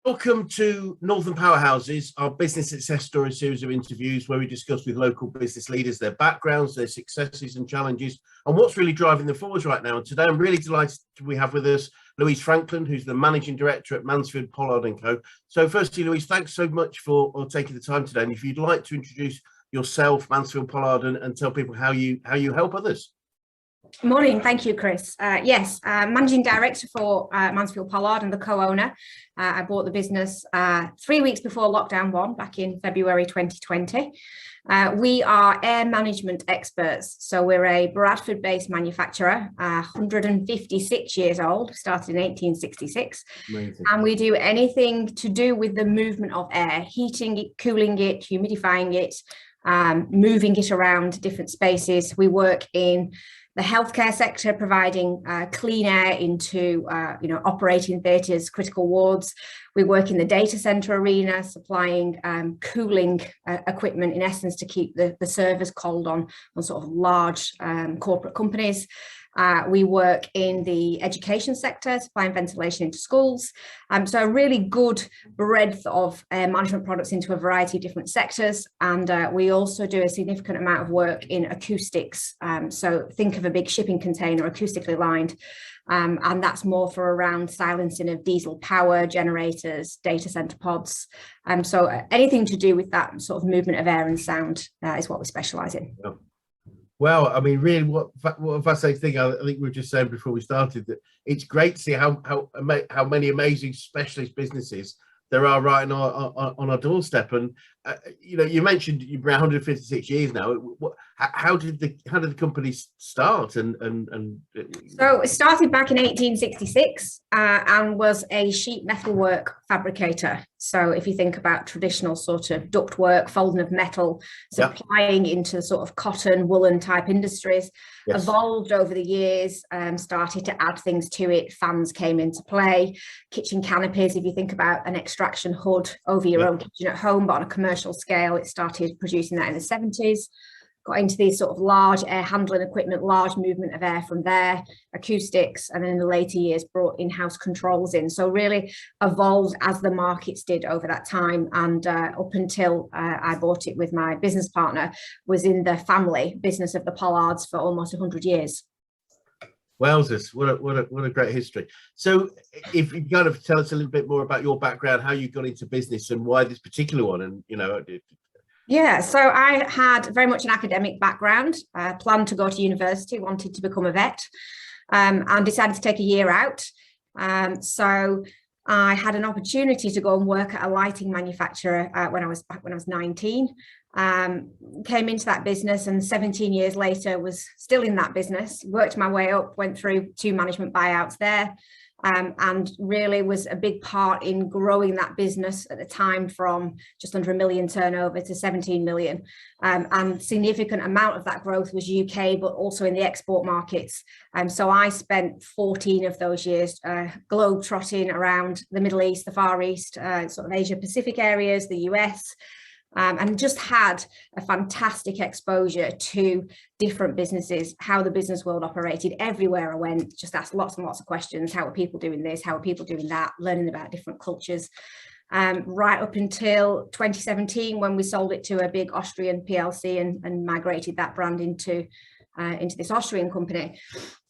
Welcome to Northern Powerhouses, our business success story series of interviews where we discuss with local business leaders their backgrounds, their successes and challenges, and what's really driving them forwards right now. And today I'm really delighted we have with us Louise Frankland, who's the Managing Director at Mansfield Pollard & Co. So firstly, Louise, thanks so much for taking the time today. And if you'd like to introduce yourself, Mansfield Pollard, and tell people how you help others. Morning, thank you, Chris. Yes, Managing Director for Mansfield Pollard and the co-owner. I bought the business 3 weeks before lockdown 1 back in February 2020. We are air management experts. So we're a Bradford-based manufacturer, 156 years old, started in 1866. Amazing. And we do anything to do with the movement of air, heating it, cooling it, humidifying it, moving it around different spaces. We work in the healthcare sector, providing clean air into operating theatres, critical wards. We work in the data centre arena, supplying cooling equipment, in essence, to keep the servers cold on sort of large corporate companies. We work in the education sector, supplying ventilation into schools. So a really good breadth of management products into a variety of different sectors. And we also do a significant amount of work in acoustics. So think of a big shipping container, acoustically lined. And that's more for around silencing of diesel power generators, data center pods. So anything to do with that sort of movement of air and sound is what we specialize in. Yeah. Well, I mean, really, what a fascinating thing. I think we were just saying before we started that it's great to see how many amazing specialist businesses there are right on our doorstep. And you mentioned you've been 156 years now. How did the company start? And so it started back in 1866 and was a sheet metalwork fabricator. So if you think about traditional sort of ductwork, folding of metal, supplying into sort of cotton, woolen type industries, yes, evolved over the years, started to add things to it. Fans came into play, kitchen canopies. If you think about an extraction hood over your own kitchen at home, but on a commercial scale, it started producing that in the 70s. Got into these sort of large air handling equipment, large movement of air from there, acoustics, and then in the later years brought in-house controls in. So really evolved as the markets did over that time. And up until I bought it with my business partner, was in the family business of the Pollards for almost 100 years. Wowzers, what a great history. So if you kind of tell us a little bit more about your background, how you got into business and why this particular one, and Yeah, so I had very much an academic background, planned to go to university, wanted to become a vet, and decided to take a year out. So I had an opportunity to go and work at a lighting manufacturer when I was 19. Came into that business, and 17 years later was still in that business, worked my way up, went through 2 management buyouts there. And really was a big part in growing that business at the time from just under $1 million turnover to 17 million. And significant amount of that growth was UK, but also in the export markets. So I spent 14 of those years globe trotting around the Middle East, the Far East, sort of Asia Pacific areas, the US. And just had a fantastic exposure to different businesses, how the business world operated. Everywhere I went, just asked lots and lots of questions. How are people doing this? How are people doing that? Learning about different cultures. Right up until 2017, when we sold it to a big Austrian PLC and migrated that brand into this Austrian company.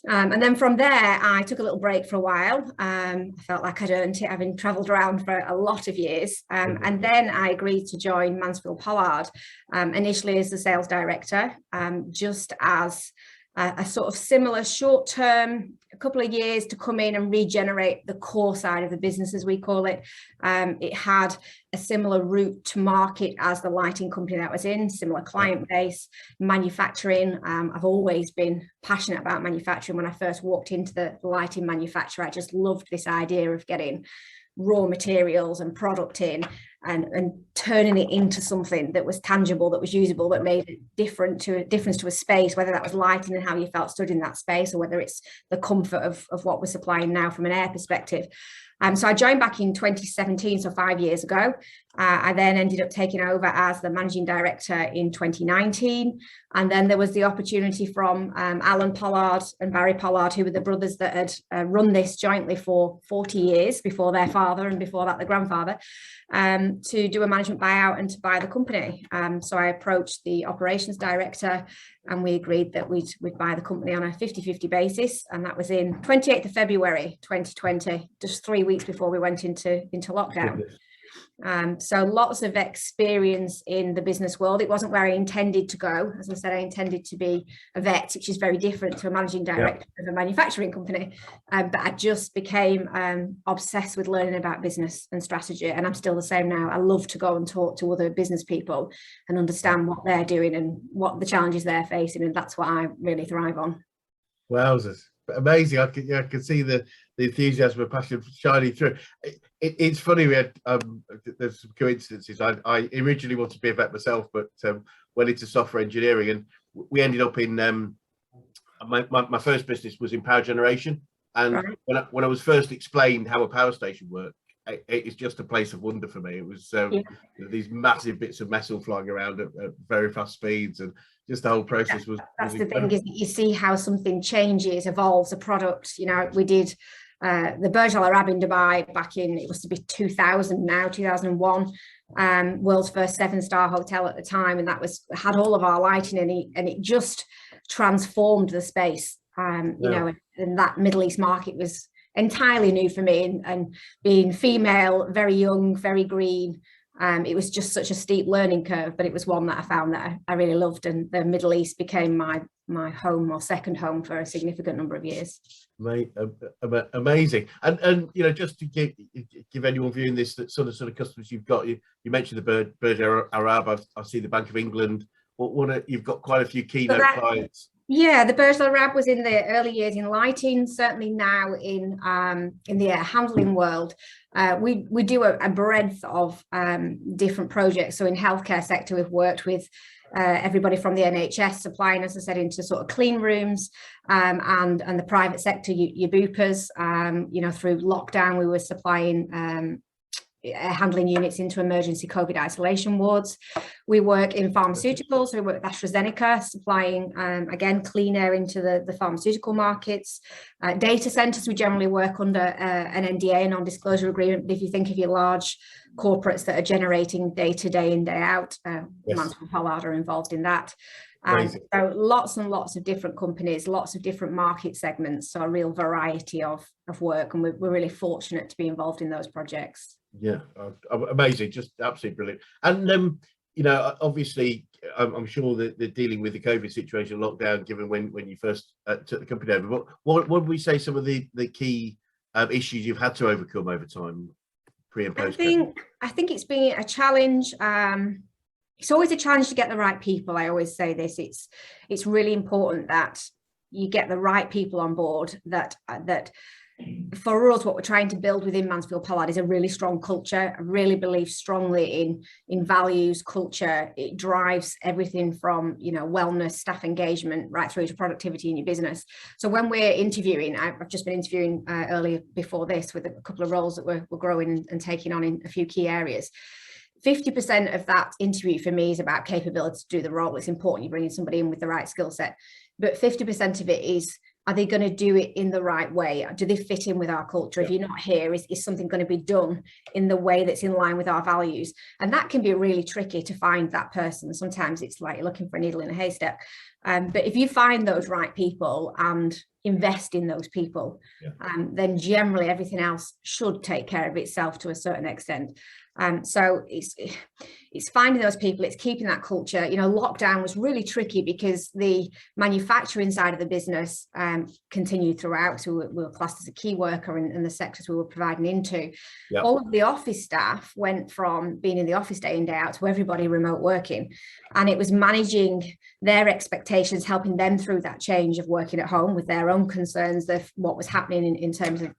And then from there, I took a little break for a while. I felt like I'd earned it, having travelled around for a lot of years. And then I agreed to join Mansfield Pollard, initially as the sales director, just as a sort of similar short-term, a couple of years to come in and regenerate the core side of the business, as we call it. It had a similar route to market as the lighting company that I was in, similar client base, manufacturing. I've always been passionate about manufacturing. When I first walked into the lighting manufacturer, I just loved this idea of getting raw materials and product in and turning it into something that was tangible, that was usable, that made it difference to a space, whether that was lighting and how you felt stood in that space, or whether it's the comfort of what we're supplying now from an air perspective. So I joined back in 2017, so 5 years ago. I then ended up taking over as the managing director in 2019. And then there was the opportunity from Alan Pollard and Barry Pollard, who were the brothers that had run this jointly for 40 years before their father and before that the grandfather, to do a management buyout and to buy the company. So I approached the operations director and we agreed that we'd buy the company on a 50-50 basis. And that was in 28th of February, 2020, just 3 weeks before we went into lockdown. So lots of experience in the business world. It wasn't where I intended to go. As I said, I intended to be a vet, which is very different to a managing director of a manufacturing company. But I just became obsessed with learning about business and strategy. And I'm still the same now. I love to go and talk to other business people and understand what they're doing and what the challenges they're facing. And that's what I really thrive on. Wowzers. Amazing. I can see the enthusiasm and passion shining through. It's funny, we had there's some coincidences. I originally wanted to be a vet myself, but went into software engineering, and we ended up in my first business was in power generation. And right. when I was first explained how a power station worked, it's just a place of wonder for me. It was these massive bits of metal flying around at very fast speeds, and just the whole process was. That's the thing, is that you see how something changes, evolves a product. You know, we did the Burj Al Arab in Dubai back in, it was to be 2000 now, 2001, world's first 7-star hotel at the time, and that had all of our lighting in it, and it just transformed the space. You know, and that Middle East market was entirely new for me, and being female, very young, very green, it was just such a steep learning curve, but it was one that I found that I really loved, and the Middle East became my home, or second home, for a significant number of years. Amazing. And you know, just to give anyone viewing this that sort of customers you've got, you mentioned the Burj Al Arab. I see the Bank of England. You've got quite a few keynote clients. Yeah, the Burj Al Arab was in the early years in lighting. Certainly now in the air handling world, we do a breadth of different projects. So in healthcare sector, we've worked with everybody from the NHS supplying, as I said, into sort of clean rooms, and the private sector, your boopers. You know, through lockdown, we were supplying handling units into emergency COVID isolation wards. We work in pharmaceuticals. We work with AstraZeneca, supplying, again, clean air into the pharmaceutical markets. Data centers, we generally work under an NDA, a non-disclosure agreement. But if you think of your large corporates that are generating data day in, day out, Mansfield Pollard are involved in that. So lots and lots of different companies, lots of different market segments, so a real variety of work, and we're really fortunate to be involved in those projects. Yeah, amazing, just absolutely brilliant. And you know, obviously, I'm sure that they're dealing with the COVID situation, lockdown, given when you first took the company over. But what would we say some of the key issues you've had to overcome over time, pre and post? I think it's been a challenge. It's always a challenge to get the right people. I always say this. It's really important that you get the right people on board. That for us, what we're trying to build within Mansfield Pollard is a really strong culture. I really believe strongly in values, culture. It drives everything from, you know, wellness, staff engagement, right through to productivity in your business. So when we're interviewing, I've just been interviewing earlier before this with a couple of roles that we're growing and taking on in a few key areas. 50% of that interview for me is about capability to do the role. It's important you're bringing somebody in with the right skill set, but 50% of it is, are they going to do it in the right way? Do they fit in with our culture? If you're not here, is something going to be done in the way that's in line with our values? And that can be really tricky to find that person. Sometimes it's like you're looking for a needle in a haystack. But if you find those right people and invest in those people, then generally everything else should take care of itself to a certain extent. So it's finding those people, it's keeping that culture. You know, lockdown was really tricky because the manufacturing side of the business continued throughout. So we were classed as a key worker in the sectors we were providing into. All of the office staff went from being in the office day in, day out to everybody remote working. And it was managing their expectations, helping them through that change of working at home with their own concerns of what was happening in terms of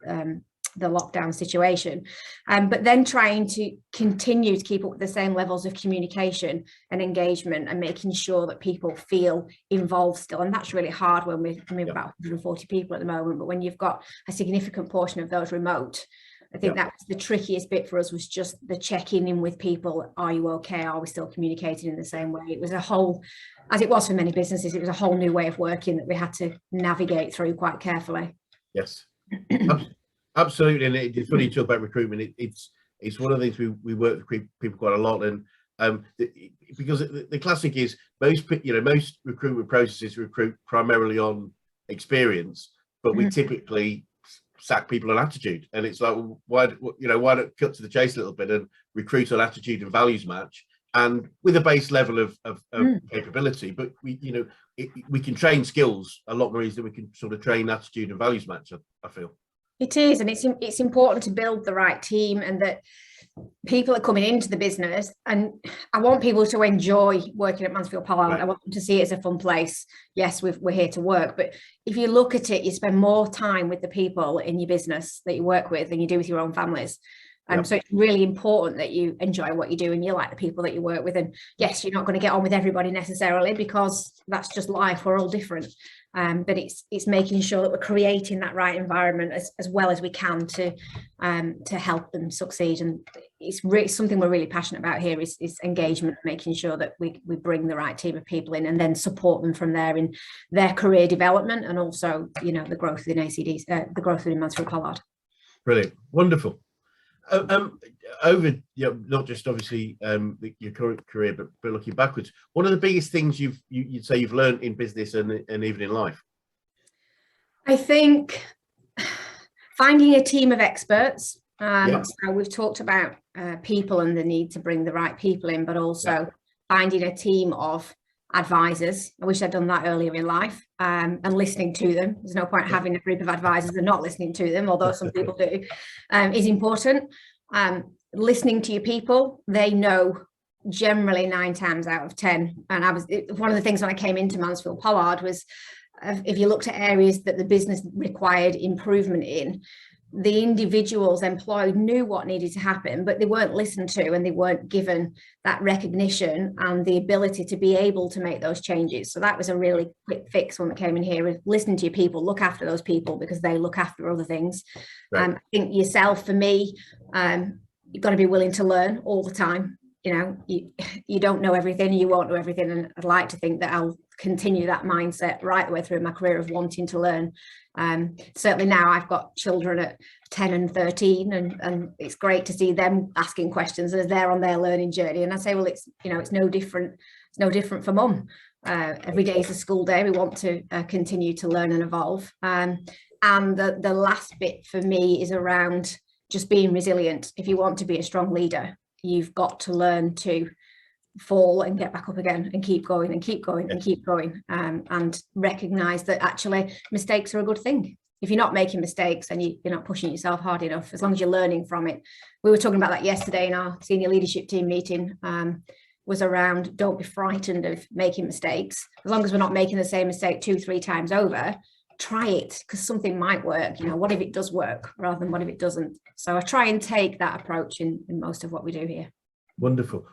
the lockdown situation, but then trying to continue to keep up with the same levels of communication and engagement and making sure that people feel involved still. And that's really hard when we're about 140 people at the moment, but when you've got a significant portion of those remote, I think that was the trickiest bit for us, was just the checking in with people. Are you okay? Are we still communicating in the same way? It was a whole, as it was for many businesses, it was a whole new way of working that we had to navigate through quite carefully. Yes, absolutely. And it's funny you talk about recruitment. It's one of the things we work with people quite a lot, and because the classic is most recruitment processes recruit primarily on experience, but we typically sack people on attitude, and it's like, well, why not cut to the chase a little bit and recruit on attitude and values match, and with a base level of capability, but we can train skills a lot more easily than we can sort of train attitude and values match. I feel it is, and it's important to build the right team, and that people are coming into the business, and I want people to enjoy working at Mansfield Pollard. Right. I want them to see it as a fun place. Yes, we're here to work, but if you look at it, you spend more time with the people in your business that you work with than you do with your own families. So it's really important that you enjoy what you do and you like the people that you work with. And yes, you're not going to get on with everybody necessarily, because that's just life. We're all different. But it's making sure that we're creating that right environment as well as we can to help them succeed. And it's really something we're really passionate about here is engagement, making sure that we bring the right team of people in and then support them from there in their career development, and also the growth in ACDs, the growth in Mansfield Pollard. Brilliant, wonderful. Over not just obviously your current career, but looking backwards, what are the biggest things you'd say you've learned in business and even in life? I think finding a team of experts. So we've talked about people and the need to bring the right people in, but also finding a team of advisors. I wish I'd done that earlier in life, and listening to them. There's no point having a group of advisors and not listening to them, although some people do, is important. Listening to your people, they know generally 9 times out of 10. And one of the things when I came into Mansfield Pollard was, if you looked at areas that the business required improvement in, the individuals employed knew what needed to happen, but they weren't listened to, and they weren't given that recognition and the ability to be able to make those changes. So that was a really quick fix when we came in here, is listening to your people, look after those people, because they look after other things. Right. I think yourself, for me, you've got to be willing to learn all the time. You don't know everything, you won't know everything, and I'd like to think that I'll continue that mindset right the way through my career of wanting to learn. Certainly now I've got children at 10 and 13, and it's great to see them asking questions as they're on their learning journey. And I say, well, it's no different. It's no different for mum. Every day is a school day. We want to continue to learn and evolve. And the last bit for me is around just being resilient. If you want to be a strong leader, you've got to learn to fall and get back up again and keep going and keep going and keep going, and recognize that actually mistakes are a good thing. If you're not making mistakes and you're not pushing yourself hard enough, as long as you're learning from it. We were talking about that yesterday in our senior leadership team meeting, was around, don't be frightened of making mistakes. As long as we're not making the same mistake 2-3 times over, try it, because something might work. What if it does work rather than what if it doesn't? So I try and take that approach in most of what we do here. Wonderful.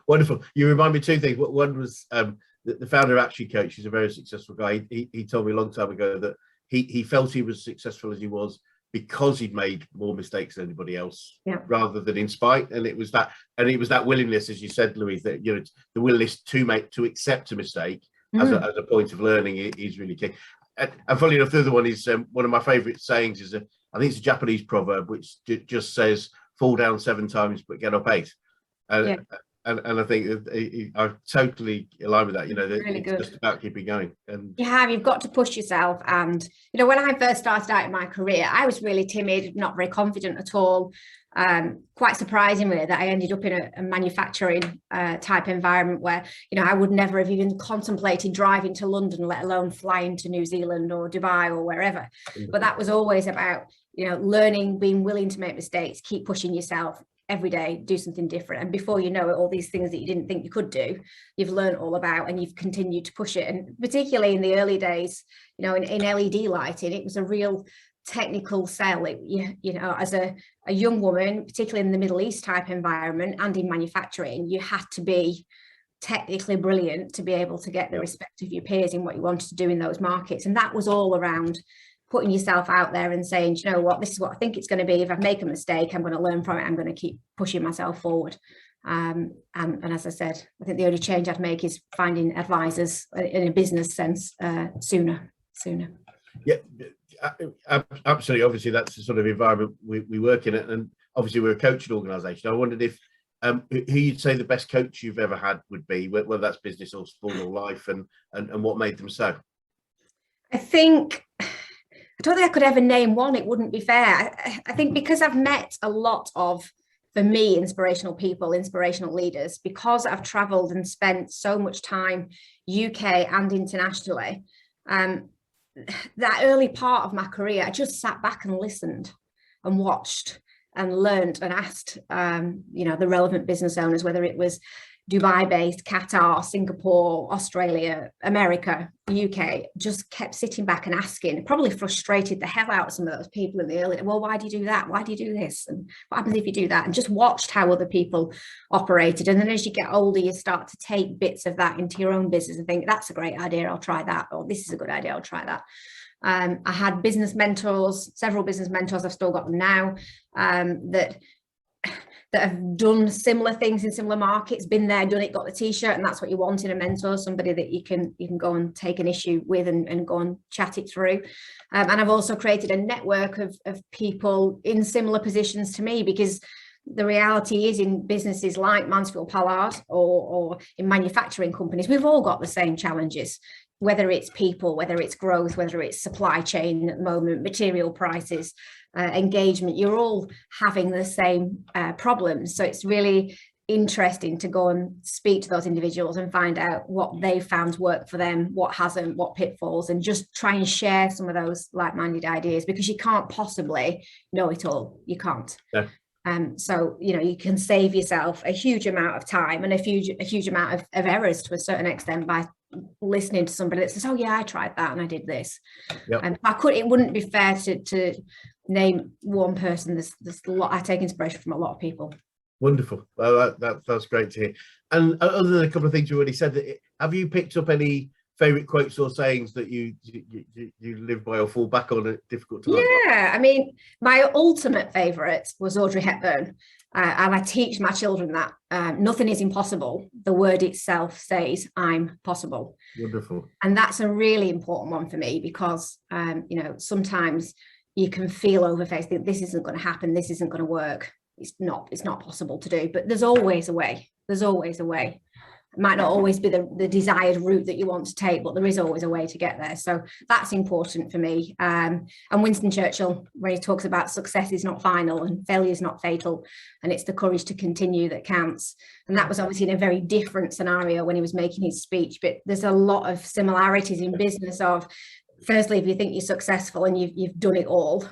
You remind me of 2 things. One was the founder of Action Coach. He's a very successful guy. He told me a long time ago that he felt he was successful as he was because he'd made more mistakes than anybody else, rather than in spite. And it was that willingness, as you said, Louise, that the willingness to accept a mistake as a point of learning is really key. And funny enough, the other one is one of my favourite sayings is I think it's a Japanese proverb which just says, "Fall down 7 times, but get up 8." And I think I totally align with that. Really it's just about keeping going. And you've got to push yourself. And when I first started out in my career, I was really timid, not very confident at all. Quite surprisingly, that I ended up in a manufacturing type environment where I would never have even contemplated driving to London, let alone flying to New Zealand or Dubai or wherever. But that was always about learning, being willing to make mistakes, keep pushing yourself every day, do something different. And before you know it, all these things that you didn't think you could do, you've learned all about, and you've continued to push it. And particularly in the early days, in LED lighting, it was a real technical sell. As a young woman, particularly in the Middle East type environment and in manufacturing, you had to be technically brilliant to be able to get the respect of your peers in what you wanted to do in those markets. And that was all around putting yourself out there and saying, you know what, this is what I think it's going to be. If I make a mistake, I'm going to learn from it. I'm going to keep pushing myself forward. And as I said, I think the only change I'd make is finding advisors in a business sense sooner. Yeah, absolutely. Obviously, that's the sort of environment we work in, and obviously we're a coaching organisation. I wondered if who you'd say the best coach you've ever had would be, whether that's business or sport or life, and what made them so. I don't think I could ever name one. It wouldn't be fair. I think because I've met a lot of, for me, inspirational people, inspirational leaders, because I've travelled and spent so much time UK and internationally. That early part of my career, I just sat back and listened and watched and learned and asked, the relevant business owners, whether it was Dubai-based, Qatar, Singapore, Australia, America, UK, just kept sitting back and asking. It probably frustrated the hell out of some of those people in the early, well, why do you do that? Why do you do this? And what happens if you do that? And just watched how other people operated. And then as you get older, you start to take bits of that into your own business and think, that's a great idea, I'll try that. Or this is a good idea, I'll try that. I had business mentors, several business mentors, I've still got them now, that have done similar things in similar markets, been there, done it, got the t-shirt, and that's what you want in a mentor, somebody that you can go and take an issue with and go and chat it through. And I've also created a network of people in similar positions to me, because the reality is, in businesses like Mansfield Pollard or in manufacturing companies, we've all got the same challenges, whether it's people, whether it's growth, whether it's supply chain at the moment, material prices, engagement. You're all having the same problems. So it's really interesting to go and speak to those individuals and find out what they found work for them, what hasn't, what pitfalls, and just try and share some of those like-minded ideas, because you can't possibly know it all. You can't. Yeah. So, you can save yourself a huge amount of time and a huge amount of errors to a certain extent by listening to somebody that says, oh yeah, I tried that and I did this. Yep. And it wouldn't be fair to name one person. There's a lot. I take inspiration from a lot of people. Wonderful. Well, that's great to hear. And other than a couple of things you already said, have you picked up any favorite quotes or sayings that you live by or fall back on at difficult times? Yeah, I mean, my ultimate favorite was Audrey Hepburn. And I teach my children that nothing is impossible. The word itself says, I'm possible. Wonderful. And that's a really important one for me, because, sometimes you can feel overfaced, that this isn't going to happen, this isn't going to work. It's not possible to do, but there's always a way. There's always a way. It might not always be the desired route that you want to take, but there is always a way to get there. So that's important for me. And Winston Churchill, where he talks about success is not final and failure is not fatal, and it's the courage to continue that counts. And that was obviously in a very different scenario when he was making his speech, but there's a lot of similarities in business of, firstly, if you think you're successful and you've done it all,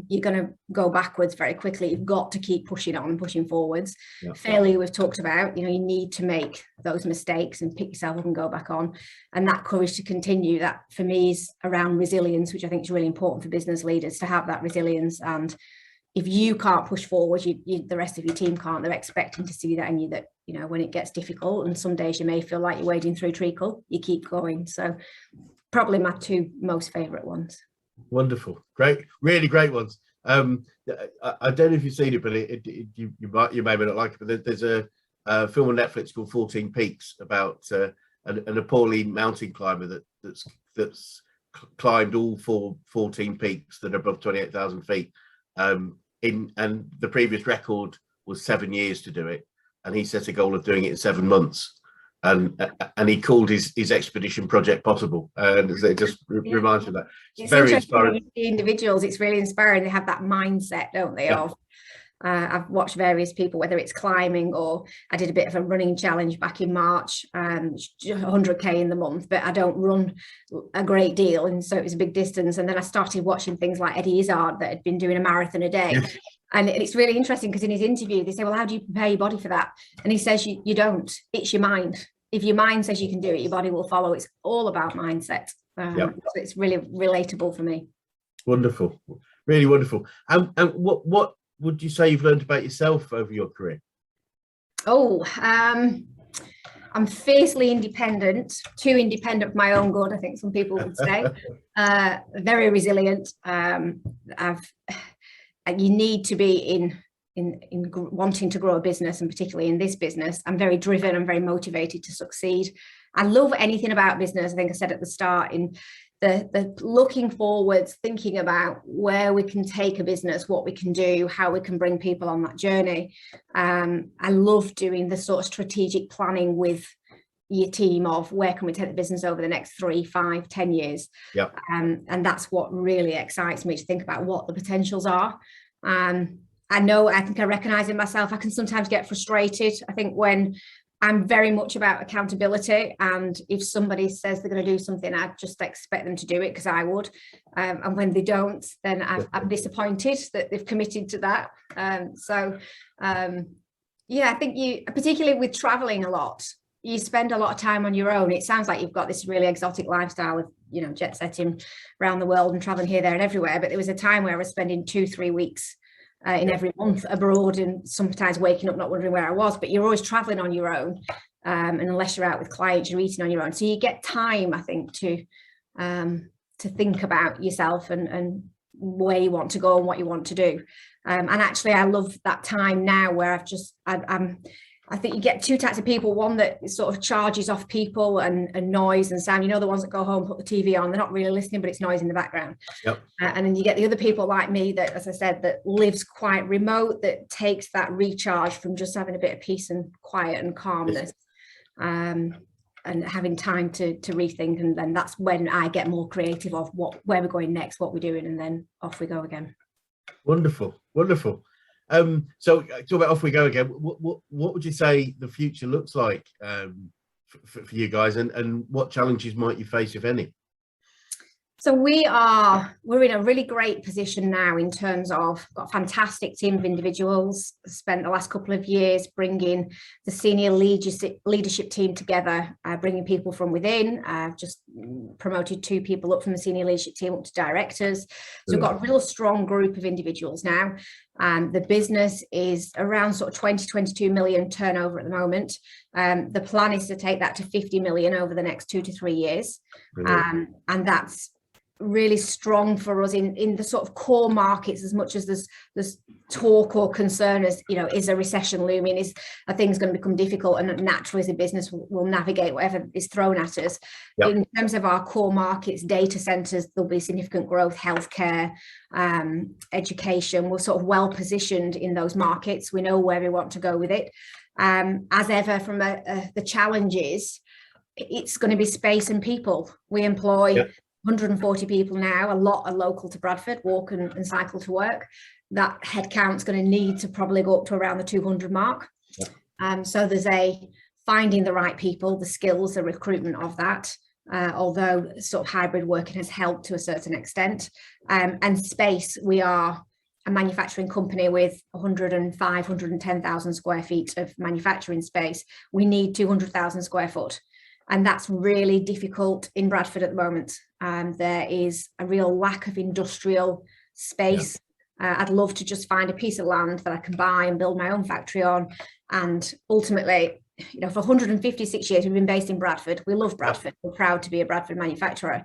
you're going to go backwards very quickly. You've got to keep pushing on, pushing forwards. Yeah. Failure, we've talked about, you need to make those mistakes and pick yourself up and go back on. And that courage to continue, that for me is around resilience, which I think is really important for business leaders, to have that resilience. And if you can't push forward, the rest of your team can't. They're expecting to see that in you, that, when it gets difficult, and some days you may feel like you're wading through treacle, you keep going. So probably my two most favorite ones. Wonderful. Great. Really great ones. I don't know if you've seen it, but you may not like it, but there's a film on Netflix called 14 Peaks about a Nepali mountain climber that's climbed all 14 peaks that are above 28,000 feet. And the previous record was 7 years to do it, and he set a goal of doing it in 7 months. And he called his expedition Project Possible, and it just reminds me of that. It's very inspiring. The individuals, it's really inspiring. They have that mindset, don't they? Yeah. Of I've watched various people, whether it's climbing, or I did a bit of a running challenge back in March, 100k in the month, but I don't run a great deal, and so it was a big distance. And then I started watching things like Eddie Izzard that had been doing a marathon a day. Yes. And it's really interesting, because in his interview, they say, well, how do you prepare your body for that? And he says, you don't. It's your mind. If your mind says you can do it, your body will follow. It's all about mindset. So it's really relatable for me. Wonderful. Really wonderful. And what would you say you've learned about yourself over your career? I'm fiercely independent, too independent for my own good, I think some people would say. Very resilient. You need to be in wanting to grow a business, and particularly in this business. I'm very driven. I'm very motivated to succeed. I love anything about business. I think I said at the start, in the looking forwards, thinking about where we can take a business, what we can do, how we can bring people on that journey. I love doing the sort of strategic planning with your team of where can we take the business over the next 3, 5, 10 years. Yep. And that's what really excites me, to think about what the potentials are. I know, I think I recognize in myself, I can sometimes get frustrated. I think when I'm very much about accountability, and if somebody says they're going to do something, I just expect them to do it because I would. And when they don't, then I'm disappointed that they've committed to that. Yeah, I think you, particularly with traveling a lot, you spend a lot of time on your own. It sounds like you've got this really exotic lifestyle of, you know, jet setting around the world and traveling here, there and everywhere. But there was a time where I was spending 2-3 weeks in every month abroad, and sometimes waking up not wondering where I was. But you're always traveling on your own, and unless you're out with clients, you're eating on your own. So you get time, I think, to think about yourself and where you want to go and what you want to do. And actually, I love that time now where I think you get two types of people. One that sort of charges off people and noise and sound. You know, the ones that go home, put the TV on, they're not really listening, but it's noise in the background. Yep. And then you get the other people like me that, as I said, that lives quite remote, that takes that recharge from just having a bit of peace and quiet and calmness, and having time to rethink. And then that's when I get more creative of where we're going next, what we're doing, and then off we go again. Wonderful, wonderful. So talk about off we go again. What would you say the future looks like for you guys, and what challenges might you face, if any? So we're in a really great position now in terms of got a fantastic team of individuals. Spent the last couple of years bringing the senior leadership team together, bringing people from within. I've just promoted 2 people up from the senior leadership team up to directors. So we've got a real strong group of individuals now. The business is around sort of 20-22 million turnover at the moment. The plan is to take that to 50 million over the next 2 to 3 years. And that's really strong for us in the sort of core markets. As much as there's talk or concern as, you know, is a recession looming, are things going to become difficult, and naturally as a business we'll navigate whatever is thrown at us. Yep. In terms of our core markets, data centers, there'll be significant growth, healthcare, education. We're sort of well positioned in those markets. We know where we want to go with it. As ever, from the challenges, it's going to be space and people. We employ yep. 140 people now. A lot are local to Bradford, walk and cycle to work. That headcount's going to need to probably go up to around the 200 mark. Yeah. So there's finding the right people, the skills, the recruitment of that, although sort of hybrid working has helped to a certain extent. And space, we are a manufacturing company with 110,000 square feet of manufacturing space. We need 200,000 square foot. And that's really difficult in Bradford at the moment. There is a real lack of industrial space. Yeah. I'd love to just find a piece of land that I can buy and build my own factory on. And ultimately, you know, for 156 years, we've been based in Bradford. We love Bradford. We're proud to be a Bradford manufacturer.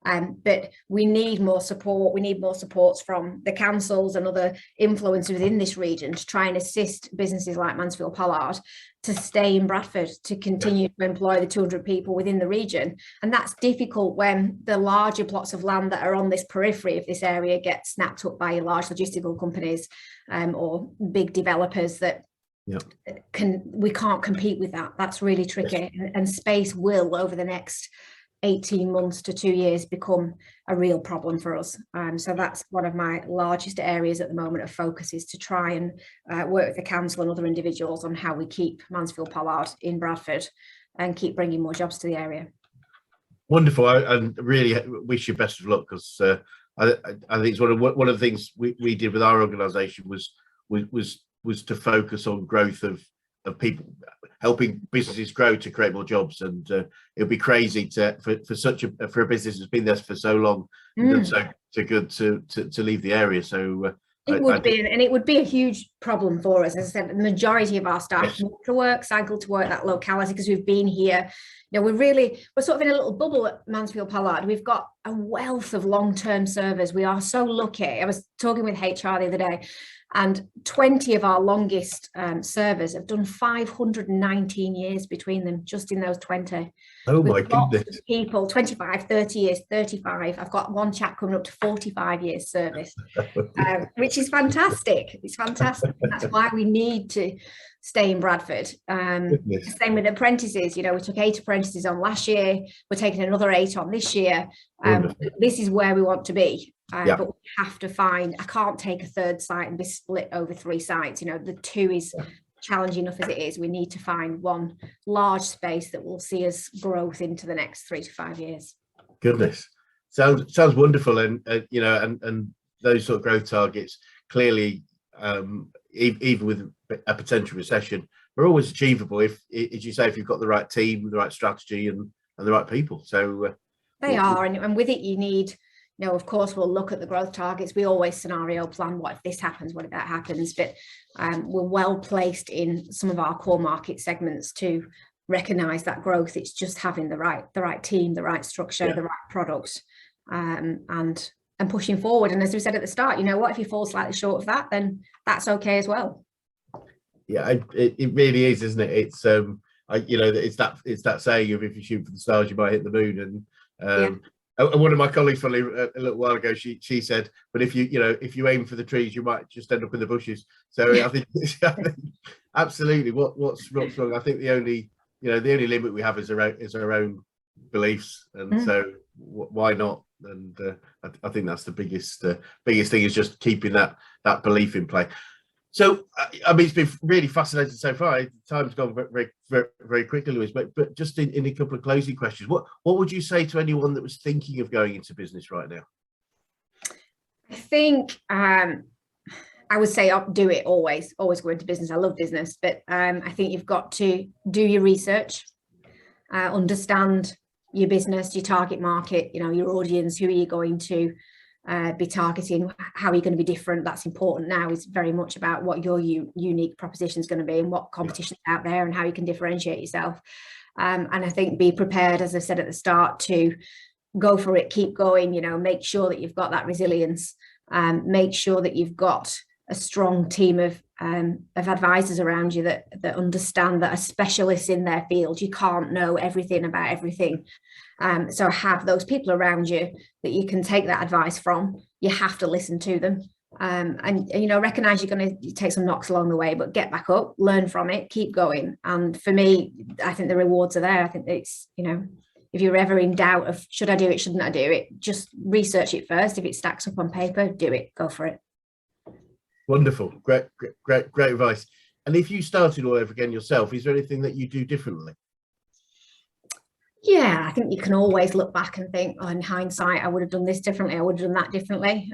But we need more support. We need more supports from the councils and other influencers within this region to try and assist businesses like Mansfield Pollard to stay in Bradford, to continue to employ the 200 people within the region. And that's difficult when the larger plots of land that are on this periphery of this area get snapped up by large logistical companies or big developers that we can't compete with that. That's really tricky. And space will, over the next 18 months to 2 years, become a real problem for us. So that's one of my largest areas at the moment of focus, is to try and work with the council and other individuals on how we keep Mansfield Pollard in Bradford and keep bringing more jobs to the area. Wonderful. I really wish you best of luck, because I think it's one of the things we did with our organisation was to focus on growth of people, helping businesses grow to create more jobs. And it'd be crazy for a business that's been there for so long and so good to leave the area. So It would be, and it would be a huge problem for us. As I said, the majority of our staff walk to work, cycle to work, that locality, because we've been here. You know, we're sort of in a little bubble at Mansfield Pollard. We've got a wealth of long-term servers. We are so lucky. I was talking with HR the other day, and 20 of our longest servers have done 519 years between them, just in those 20. Oh my goodness. People, 25, 30 years, 35. I've got one chap coming up to 45 years service, which is fantastic. It's fantastic. And that's why we need to stay in Bradford. Same with apprentices. You know, we took 8 apprentices on last year. We're taking another 8 on this year. This is where we want to be. But we have to find, I can't take a third site and be split over 3 sites. You know, the 2 is challenging enough as it is. We need to find one large space that will see us growth into the next 3 to 5 years. Goodness, sounds wonderful. And you know, and those sort of growth targets clearly, even with a potential recession, are always achievable if, as you say, if you've got the right team, the right strategy, and the right people. So they are, and with it, you need. You know, of course, we'll look at the growth targets. We always scenario plan. What if this happens? What if that happens? But we're well placed in some of our core market segments to recognise that growth. It's just having the right team, the right structure, the right product, and pushing forward. And as we said at the start, you know what? If you fall slightly short of that, then that's okay as well. Yeah, it really is, isn't it? It's you know, it's that saying of if you shoot for the stars, you might hit the moon. And one of my colleagues, probably a little while ago, she said, but if you aim for the trees, you might just end up in the bushes. So I think absolutely. What's wrong? I think the only limit we have is our own beliefs, and so why not? And I think that's the biggest thing, is just keeping that belief in play. So, I mean, it's been really fascinating so far. Time's gone very, very, very quickly, Louise. But just in a couple of closing questions, what would you say to anyone that was thinking of going into business right now? I think I would say do it always go into business. I love business, but I think you've got to do your research, understand your business, your target market, you know, your audience, who are you going to be targeting, how are you going to be different. That's important now. It's very much about what your unique proposition is going to be and what competition's out there and how you can differentiate yourself. And I think be prepared, as I said at the start, to go for it, keep going, you know, make sure that you've got that resilience, make sure that you've got a strong team of advisors around you that understand, that are specialists in their field. You can't know everything about everything. So have those people around you that you can take that advice from. You have to listen to them, and you know, recognize you're going to take some knocks along the way, but get back up, learn from it, keep going. And for me, I think the rewards are there. I think it's, you know, if you're ever in doubt of should I do it, shouldn't I do it, just research it first. If it stacks up on paper, do it, go for it. Wonderful, great advice. And if you started all over again yourself, is there anything that you do differently? Yeah, I think you can always look back and think, oh, in hindsight, I would have done this differently, I would have done that differently.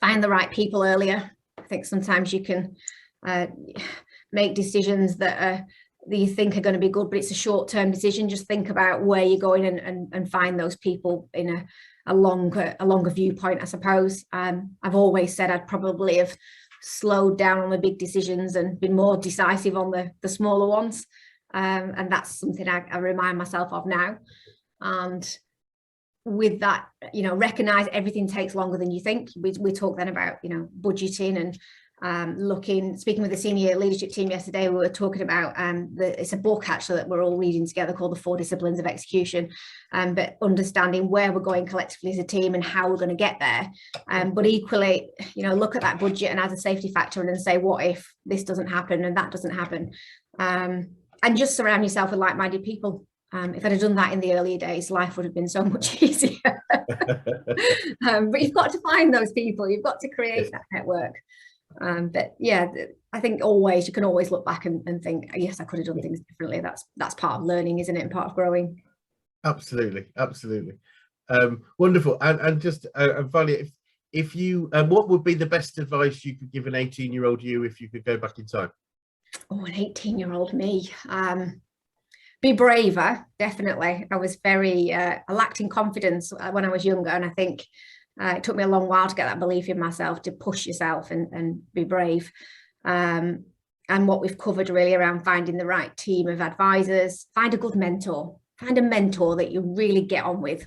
Find the right people earlier. I think sometimes you can make decisions that you think are going to be good, but it's a short-term decision. Just think about where you're going and find those people in a longer viewpoint, I suppose. I've always said I'd probably have slowed down on the big decisions and been more decisive on the smaller ones. And that's something I remind myself of now. And with that, you know, recognize everything takes longer than you think. We talked then about, you know, budgeting and speaking with the senior leadership team yesterday. We were talking about it's a book actually that we're all reading together called The 4 Disciplines of Execution, but understanding where we're going collectively as a team and how we're going to get there. But equally, you know, look at that budget and as a safety factor and then say, what if this doesn't happen and that doesn't happen? And just surround yourself with like-minded people. If I'd have done that in the earlier days, life would have been so much easier. But you've got to find those people. You've got to create that network. But yeah, I think always you can always look back and think, yes, I could have done things differently. That's part of learning, isn't it? And part of growing. Absolutely. Wonderful. And just finally, if you what would be the best advice you could give an 18-year-old you if you could go back in time? Oh, an 18-year-old me. Be braver, definitely. I was I lacked in confidence when I was younger, and I think It took me a long while to get that belief in myself, to push yourself and be brave. And what we've covered really around finding the right team of advisors, find a good mentor, find a mentor that you really get on with,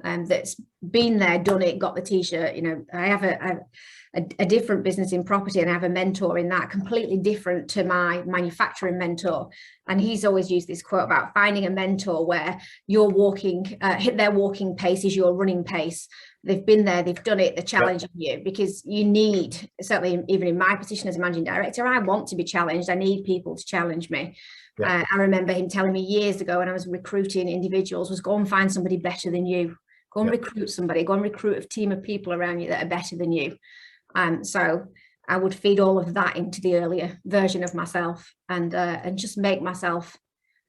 that's been there, done it, got the t-shirt. You know, I have a different business in property, and I have a mentor in that, completely different to my manufacturing mentor. And he's always used this quote about finding a mentor where you're walking, their walking pace is your running pace. They've been there, they've done it, they're challenging you, because you need, certainly even in my position as a managing director, I want to be challenged. I need people to challenge me. I remember him telling me years ago when I was recruiting individuals, was go and find somebody better than you. Go and recruit somebody, go and recruit a team of people around you that are better than you. So I would feed all of that into the earlier version of myself, and just make myself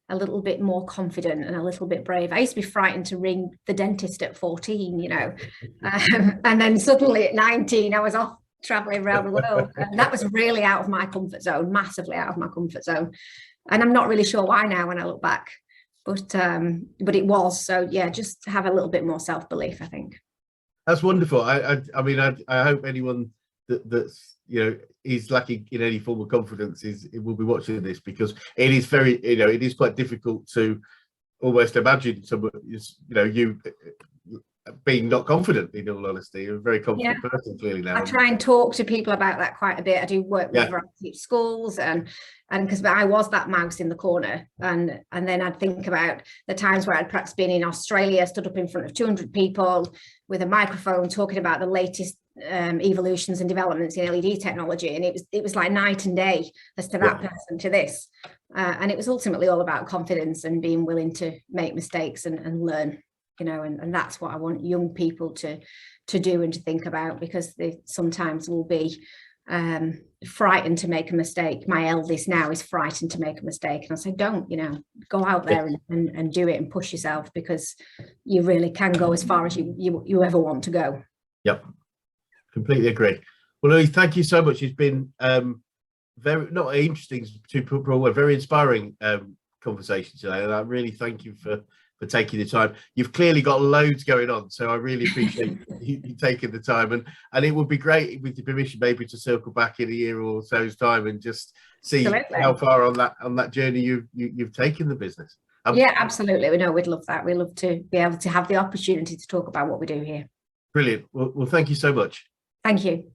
a little bit more confident and a little bit brave. I used to be frightened to ring the dentist at 14, you know, and then suddenly at 19, I was off traveling around the world. And that was really out of my comfort zone, massively out of my comfort zone. And I'm not really sure why now when I look back, but it was. So yeah, just have a little bit more self-belief, I think. That's wonderful. I mean, I hope anyone that's, you know, is lacking in any form of confidence will be watching this, because it is very, you know, it is quite difficult to almost imagine someone, you know, you being not confident, in all honesty. You're a very confident person clearly now. I try and talk to people about that quite a bit. I do work with a variety of schools, and because I was that mouse in the corner, and then I'd think about the times where I'd perhaps been in Australia, stood up in front of 200 people with a microphone talking about the latest evolutions and developments in LED technology, and it was like night and day as to that person to this, and it was ultimately all about confidence and being willing to make mistakes and learn, you know, and that's what I want young people to do and to think about, because they sometimes will be frightened to make a mistake. My eldest now is frightened to make a mistake, and I say, don't, you know, go out there and do it and push yourself, because you really can go as far as you ever want to go. Yep, completely agree. Well, Louise, thank you so much. It's been very, not interesting to put forward, very inspiring conversation today, and I really thank you for taking the time. You've clearly got loads going on, so I really appreciate you taking the time, and it would be great, with your permission, maybe to circle back in a year or so's time and just see how far on that journey you've taken the business. Yeah, absolutely. We know we'd love that. We love to be able to have the opportunity to talk about what we do here. Brilliant. Well, thank you so much. Thank you.